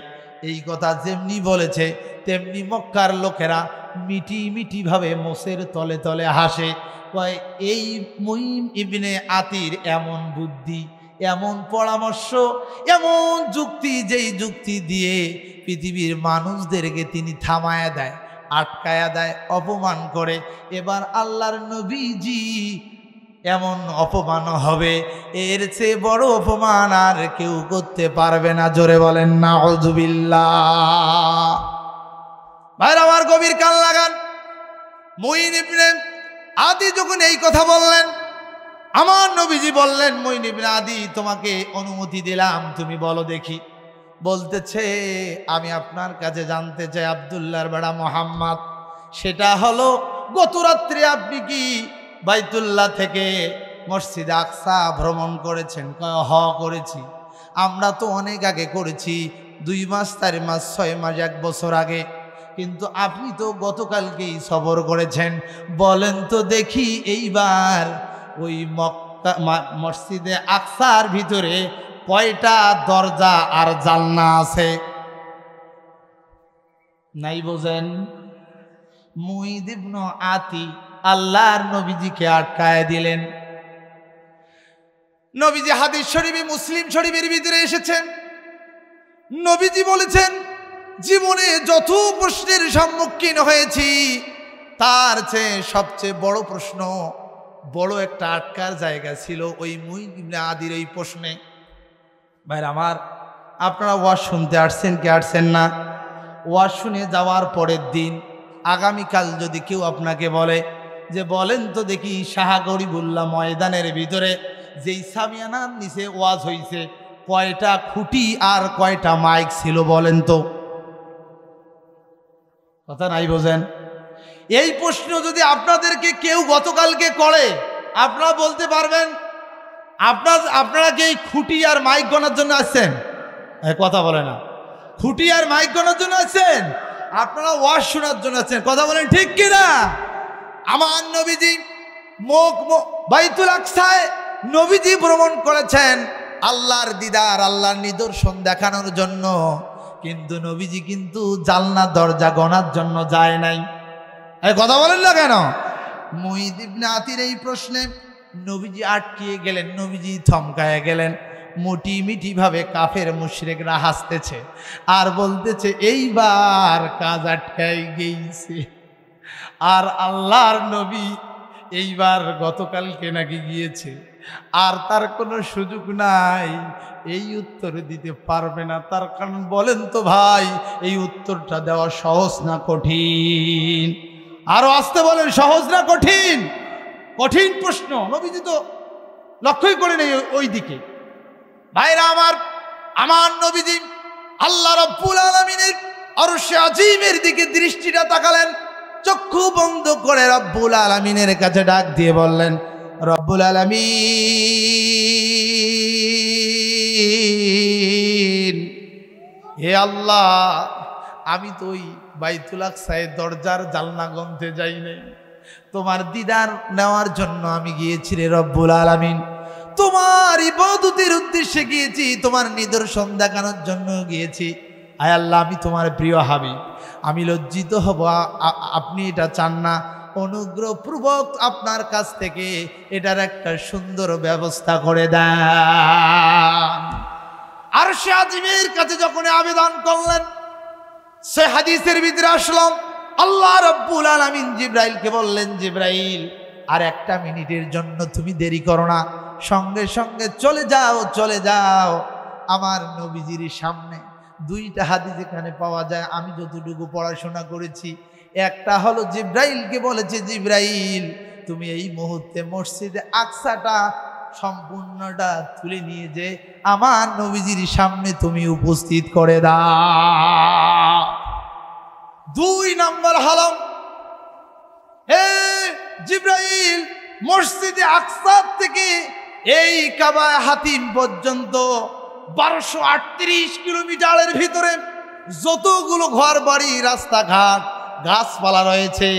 এই কথা যেমনি বলেছে তেমনি মক্কার লোকেরা মিটি মিটি ভাবে মোষের তলে তলে হাসে। কয়, এই মুঈম ইবনে আতির এমন বুদ্ধি, এমন পরামর্শ, এমন যুক্তি, যেই যুক্তি দিয়ে পৃথিবীর মানুষদেরকে তিনি থামায়া দেয়, আটকায়া দেয়, অপমান করে। এবার আল্লাহর নবীজি এমন অপমান হবে, এর চেয়ে বড় অপমান আর কেউ করতে পারবে না। জোরে বলেন নাউযুবিল্লাহ। ভাইরা আমার, গভীর কান লাগান। মুঈম ইবনে আদি যখন এই কথা বললেন, আমার নবীজি বললেন, মুঈম ইবনে আদি তোমাকে অনুমতি দিলাম, তুমি বলো দেখি। বলতেছে, আমি আপনার কাছে জানতে চাই আব্দুল্লাহর বেটা মোহাম্মদ, সেটা হলো গত রাত্রে আপনি কি বাইতুল্লাহ থেকে মসজিদে আকসা ভ্রমণ করেছেন? হ করেছি। আমরা তো অনেক আগে করেছি, 2 মাস 4 মাস 6 মাস 1 বছর আগে, কিন্তু আপনি তো গতকালকেই সফর করেছেন। বলেন তো দেখি, এইবার ওই মক্কা মসজিদে আকসার ভিতরে কয়টা দরজা আর জানলা আছে? নাই বোঝেন? মুঈম ইবনে আতি আল্লাহর নবীজিকে আটকায় দিলেন। নবীজি হাদিস শরীফে, মুসলিম শরীফের ভিতরে এসেছেন, নবীজি বলেছেন, জীবনে যত প্রশ্নের সম্মুখীন হয়েছি তার চেয়ে সবচেয়ে বড় প্রশ্ন, বড় একটা আটকার জায়গা ছিল ওই মুঈদ ইবনে আদির এই প্রশ্নে। ভাইরা আমার, আপনারা ওয়াজ শুনতে আসছেন কি আসছেন না? ওয়াজ শুনে যাওয়ার পরের দিন আগামীকাল যদি কেউ আপনাকে বলে যে বলেন তো দেখি শাহ গরিবুল্লাহ ময়দানের ভিতরে যেই সামিয়ানার নিচে ওয়াজ হইছে কয়টা খুঁটি আর কয়টা মাইক ছিল বলেন তো? কথা নাই বোঝেন? এই প্রশ্ন যদি আপনাদেরকে কেউ গতকালকে করে আপনারা বলতে পারবেন? আপনারা কি এই খুঁটি আর মাইক গণার জন্য আসছেন? কথা বলে না। খুঁটি আর মাইক গণার জন্য আসছেন? আপনারা ওয়াজ শোনার জন্য আসছেন। কথা বলেন ঠিক কিনা? আমার নবীজি বাইতুল আকসায় নবীজি ভ্রমণ করেছেন আল্লাহর দিদার, আল্লাহর নিদর্শন দেখানোর জন্য, কিন্তু নবীজি কিন্তু জালনা দরজা গণার জন্য যায় নাই। কথা বলেন না কেন? মুঈদ ইবনে আদির এই প্রশ্নে নবীজি আটকিয়ে গেলেন, নবীজি থমকায় গেলেন। মুটি মিটি ভাবে কাফের মুশরিকরা হাসতেছে আর বলতেছে এইবার কাজ আটকাই গেছে। আর আল্লাহর নবী এইবার গতকালকে নাকি গিয়েছে আর তার কোনো সুযোগ নাই, এই উত্তর দিতে পারবে না। তার কারণ বলেন তো ভাই, এই উত্তরটা দেওয়া সহজ না কঠিন? আরো আসতে বলেন, সহজ না কঠিন? কঠিন প্রশ্ন। নবীজি তো লক্ষ্যই করে নেই ওই দিকে। ভাইরা আমার নবীজি আল্লাহ রাব্বুল আলামিনের আরশে আজিমের দিকে দৃষ্টিটা তাকালেন, চক্ষু বন্ধ করে রব্বুল আলামিনের কাছে ডাক দিয়ে বললেন, রব্বুল আলামিন, হে আল্লাহ, আমি তো ওই বাইতুল আকসায় দরজার জালনা গন্তে যাই নাই, তোমার দিদার নেওয়ার জন্য আমি গিয়েছি রে রব্বুল আলামিন। তোমার ইবাদতের উদ্দেশ্যে গিয়েছি, তোমার নিদর্শন দেখানোর জন্য গিয়েছি। আয় আল্লাহ, আমি তোমার প্রিয় হাবিব, আমি লজ্জিত হব, আপনি এটা চান না। অনুগ্রহপূর্বক আপনার কাছ থেকে এটার একটা সুন্দর ব্যবস্থা করে দেন। আরশে আজিমের কাছে যখন আবেদন করলেন, সে হাদিসের ভিতরে আসলাম, আল্লাহ রাব্বুল আলামিন জিবরাইলকে বললেন, জিবরাইল, আর একটা মিনিটের জন্য তুমি দেরি করো না, সঙ্গে সঙ্গে চলে যাও আমার নবীজির সামনে। দুইটা হাদিস এখানে পাওয়া যায়, আমি যতটুকু পড়াশোনা করেছি। একটা হলো জিবরাইলকে বলেছে, জিবরাইল তুমি এই মুহূর্তে মসজিদে আকসাটা সম্পূর্ণটা তুলে নিয়ে যে আমার নবীজির সামনে তুমি উপস্থিত করে দাও। দুই নম্বর হলো, হে জিবরাইল, মসজিদে আকসা থেকে এই কাবায় হাতিম পর্যন্ত 1238 কিলোমিটারের ভিতরে যতগুলো ঘর বাড়ি, রাস্তাঘাট, গাছপালা রয়েছে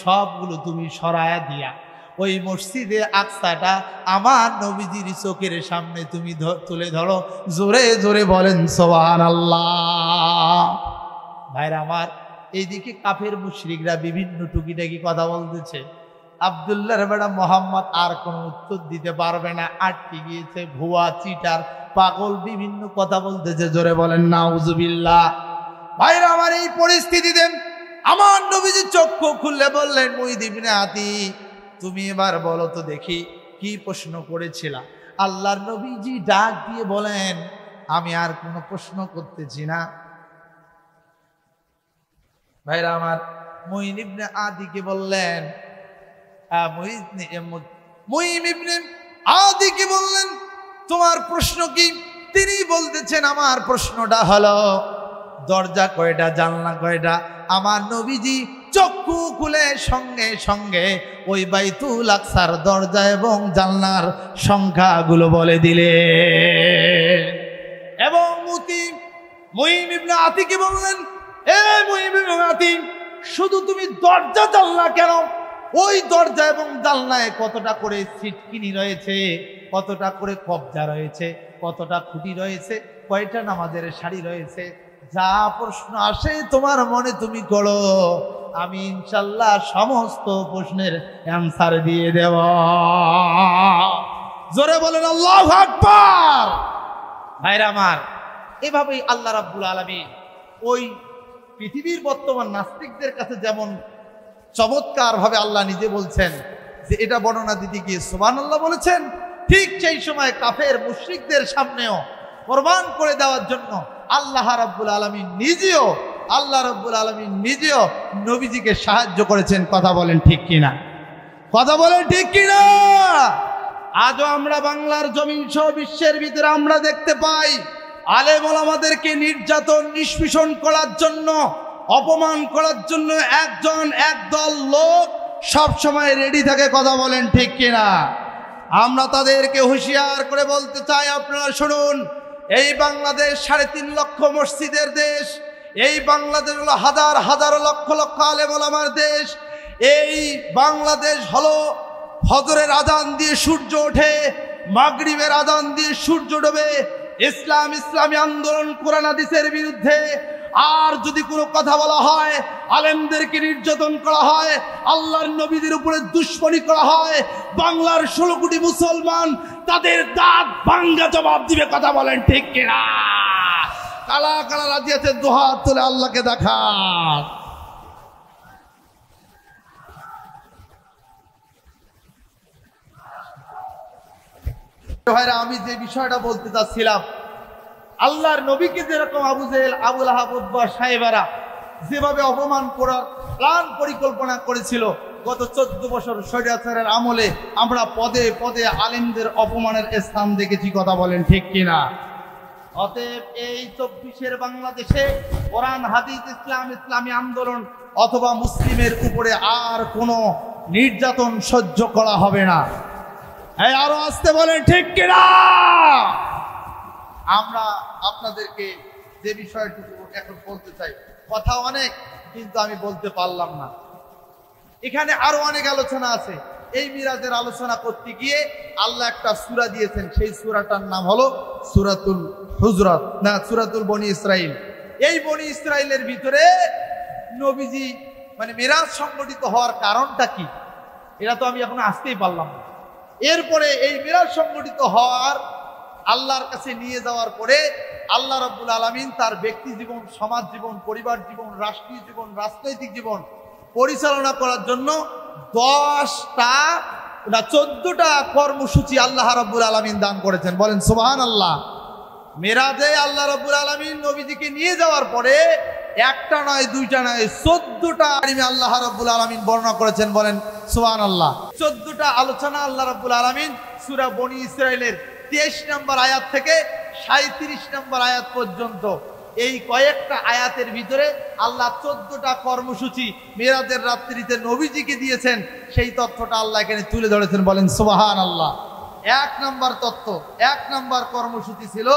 সবগুলো তুমি সরায়া দিয়া ওই মসজিদে আকসাটা আমার নবীজির চোখের সামনে তুমি তুলে ধরো। জোরে জোরে বলেন সুবহানাল্লাহ। ভাইরা আমার, এইদিকে কাফের মুশরিকরা বিভিন্ন টুকিটাকি কথা বলতেছে। আব্দুল্লাহর বেটা মোহাম্মদ আর কোনো উত্তর দিতে পারবে না, আটকে গিয়েছে। ভুয়া, চিটার, পাগল বিভিন্ন কথা বলতেছে। জোরে বলেন নাউজুবিল্লাহ। ভাইরা আমার, এই পরিস্থিতিতে আমার নবীজি চক্ষু খুললে বললেন, মুঈদ ইবনে আদি, তুমি এবার বলো তো দেখি কি প্রশ্ন করেছিলা? আল্লাহর নবীজি ডাক দিয়ে বলেন, আমি আর কোনো প্রশ্ন করতেছি না। ভাইরা আমার, মুঈদ ইবনে আদিকে বললেন, মুঈদ ইবনে আদিকে বললেন, তোমার প্রশ্ন কি? তিনি বলতেছেন, আমার প্রশ্নটা হলো দরজা কয়টা, জানলা কয়টা? আমার নবীজি চক্ষু খুলে সঙ্গে সঙ্গে ওই বাইতুল আকসার দরজা এবং জানলার সংখ্যাগুলো বলে দিলে। এবং মুঈদ ইবনে আদিকে বললেন, এ মুঈদ ইবনে আদি, শুধু তুমি দরজা জানলা কেন? ওই দরজা এবং জানলায় কতটা করে ছিটকিনি রয়েছে, কতটা করে কবজা রয়েছে, কতটা খুঁটি রয়েছে, কয়টা নামাজের শাড়ি রয়েছে, যা প্রশ্ন আসে তোমার মনে তুমি করো, আমি ইনশাল্লাহ সমস্ত প্রশ্নের অ্যান্সার দিয়ে দেব। জোরে বলেন আল্লাহু আকবার। ভাইরা আমার, এভাবেই আল্লাহ রাব্বুল আলামিন ওই পৃথিবীর বর্তমান নাস্তিকদের কাছে যেমন চমৎকার ভাবে আল্লাহ নিজে বলছেন যে এটা বর্ণনা দিতে গিয়ে সুবহানাল্লাহ বলেছেন, ঠিক সেই সময় কাফের মুশরিকদের সামনেও প্রমাণ করে দেওয়ার জন্য আল্লাহ রাব্বুল আলামিন নিজেও নবীজিকে সাহায্য করেছেন। কথা বলেন ঠিক কিনা? কথা বলেন ঠিক কিনা? আজও আমরা বাংলার জমিন সহ বিশ্বের ভিতরে আমরা দেখতে পাই আলেম ওলামাদেরকে নির্যাতন নিষ্পেষণ করার জন্য, অপমান করার জন্য একদল লোক সব সময় রেডি থাকে। কথা বলেন ঠিক কিনা? আমরা তাদেরকে হুঁশিয়ার করে বলতে চাই, আপনারা শুনুন, এই বাংলাদেশ 3.5 লক্ষ মসজিদের দেশ, এই বাংলাদেশ হলো হাজার হাজার লক্ষ লক্ষ আলেম ওলামার দেশ। এই বাংলাদেশ হলো ফজরের আজান দিয়ে সূর্য ওঠে, মাগরিবের আজান দিয়ে সূর্য ডোবে। ইসলামী আন্দোলন কোরআন হাদিসের বিরুদ্ধে। আর যদি কোনো কথা বলা হয়, আলেমদেরকে নির্যাতন করা হয়, আল্লাহর নবীদের উপরে দুশ্মনী করা হয়, বাংলার 16 কোটি মুসলমান তাদের দাঁত ভাঙ্গা জবাব দিবে। কথা বলেন ঠিক কিনা? কালা কালা রাজি আছে, দুহাত তুলে আল্লাহকে দেখা। ভাইরা, আমি যে বিষয়টা বলতে চাচ্ছিলাম, আল্লাহর নবীকে যেরকম আবু জেহেল, আবুল আহাব, উতবা সাহেবারা যেভাবে অপমান করার প্ল্যান পরিকল্পনা করেছিল, গত 14 বছর স্বৈরাচারের আমলে আমরা পদে পদে আলেমদের অপমানের স্থান দেখেছি। কথা বলেন ঠিক কিনা? অতএব এই 24-এর বাংলাদেশে কোরআন হাদিস, ইসলামী আন্দোলন অথবা মুসলিমের উপরে আর কোনো নির্যাতন সহ্য করা হবে না। এই আরো আসতে বলেন ঠিক কিনা? আমরা আপনাদেরকে যে বিষয়টুকু এখন বলতে চাই, কথা অনেক কিন্তু আমি বলতে পারলাম না। এখানে আরো অনেক আলোচনা আছে। এই মিরাজের আলোচনা করতে গিয়ে আল্লাহ একটা সূরা দিয়েছেন, সেই সূরাটার নাম হলো সূরাতুল হুজরাত, না সূরাতুল বনি ইসরাইল। এই বনি ইসরাইলের ভিতরে নবীজি মানে মিরাজ সংগঠিত হওয়ার কারণটা কি, এটা তো আমি এখনো আসতেই পারলাম না। এরপরে এই মিরাজ সংগঠিত হওয়ার, আল্লাহর কাছে নিয়ে যাওয়ার পরে আল্লাহ রাব্বুল আলামিন তার ব্যক্তি জীবন, সমাজ জীবন, পরিবার জীবন, রাষ্ট্রীয় জীবন, রাজনৈতিক জীবন পরিচালনা করার জন্য 14টা কর্মসূচি আল্লাহ রাব্বুল আলামিন দান করেছেন। বলেন সুবহানাল্লাহ। মেরাজে আল্লাহ রাব্বুল আলামিন নবীজিকে নিয়ে যাওয়ার পরে একটা নয়, দুইটা নয়, 14টা আল্লাহ রাব্বুল আলামিন বর্ণনা করেছেন। বলেন সুবহানাল্লাহ। 14টা আলোচনা আল্লাহ রাব্বুল আলামিন সূরা বনি ইসরাইলের 23 নম্বর আয়াত থেকে 37 নম্বর আয়াত পর্যন্ত, এই কয়েকটা আয়াতের ভিতরে আল্লাহ 14টা কর্মসূচি মেরাজের রাত্রিতে নবীজিকে দিয়েছেন। সেই তথ্যটা আল্লাহ এখানে তুলে ধরেছেন। বলেন সুবহানাল্লাহ। 1 নম্বর তথ্য, 1 নম্বর কর্মসূচি ছিল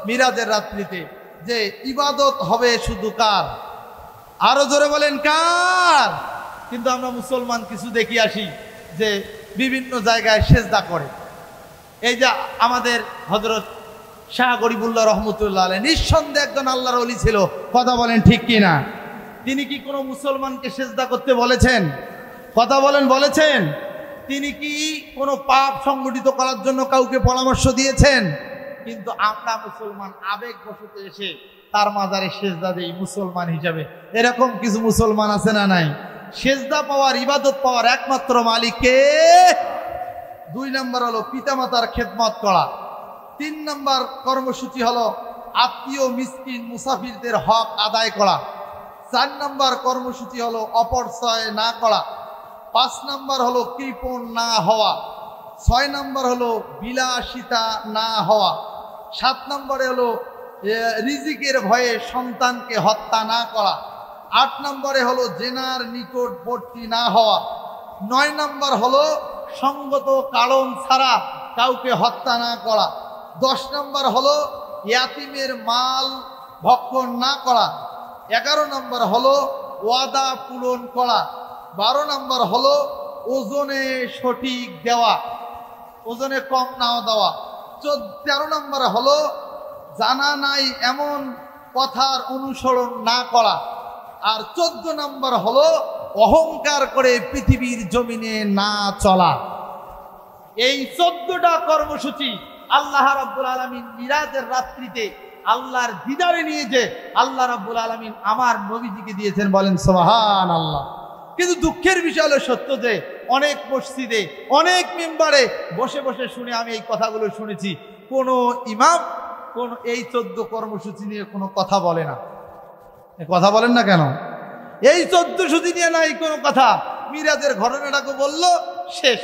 মিরাজের রাত্রিতে যে ইবাদত হবে শুধু কার? আরো জোরে বলেন কার? কিন্তু আমরা মুসলমান কিছু দেখি আসি যে বিভিন্ন জায়গায় সেজদা করে। এই যে আমাদের হযরত শাহ গরিবুল্লাহ রহমতুল্লাহ আলাইহি নিঃসন্দেহে একজন আল্লাহর ওলি ছিল। কথা বলেন ঠিক কিনা? তিনি কি কোনো মুসলমানকে সেজদা করতে বলেছেন? কথা বলেন বলেছেন? তিনি কি কোনো পাপ সংগঠিত করার জন্য কাউকে পরামর্শ দিয়েছেন? কিন্তু আমরা মুসলমান আবেগবশত এসে তার মাজারে সেজদা দেই মুসলমান হিসাবে। এরকম কিছু মুসলমান আছে না নাই? সেজদা পাওয়ার, ইবাদত পাওয়ার একমাত্র মালিক কে? 2 নম্বর হলো পিতামাতার খেদমত করা। 3 নম্বর কর্মসূচি হলো আত্মীয়, মিসকিন, মুসাফিরদের হক আদায় করা। 4 নম্বর কর্মসূচি হলো অপচয় না করা। 5 নম্বর হলো কৃপণ না হওয়া। 6 নম্বর হলো বিলাসিতা না হওয়া। 7 নম্বরে হলো রিজিকের ভয়ে সন্তানকে হত্যা না করা। 8 নম্বরে হলো জেনার নিকটবর্তী না হওয়া। 9 নম্বর হলো সঙ্গত কারণ ছাড়া কাউকে হত্যা না করা। 10 নম্বর হলো ইয়াতিমের মাল ভক্ষণ না করা। 11 নম্বর হলো ওয়াদা পূরণ করা। 12 নম্বর হলো ওজনে সঠিক দেওয়া, ওজনে কম না দেওয়া। 13 নম্বর হলো জানা নাই এমন কথার অনুসরণ না করা। আর 14 নম্বর হলো অহংকার করে পৃথিবীর জমিনে না চলা। এই 14টা কর্মসূচি আল্লাহ রাব্বুল আলামিন মিরাজের রাত্রিতে আল্লাহর দিদারে নিয়ে যে আল্লাহ রাব্বুল আলামিন আমার নবীজিকে দিয়েছেন, বলেন সুবহানাল্লাহ। কিন্তু দুঃখের বিষয় হলো সত্য যে অনেক মসজিদে অনেক মিম্বারে বসে বসে শুনে আমি এই কথাগুলো শুনেছি, কোনো ইমাম কোন এই 14 কর্মসূচি নিয়ে কোনো কথা বলে না। কথা বলেন না কেন? এই 14 সূচি নিয়ে নাই কোনো কথা। মিরাজের ঘটনাটাকে বলল, শেষ।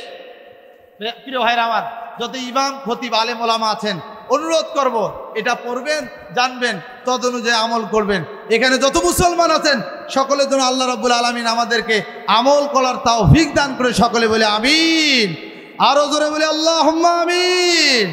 প্রিয় ভাইরা আমার, যত ইমাম খতিব আলেম ওলামা আছেন, অনুরোধ করব এটা পড়বেন, জানবেন, তদ অনুযায়ী আমল করবেন। এখানে যত মুসলমান আছেন সকলের জন্য আল্লাহ রাব্বুল আলামিন আমাদেরকে আমল করার তৌফিক দান করে, সকলে বলে আমিন। আরো জোরে বলে আল্লাহুম্মা আমিন।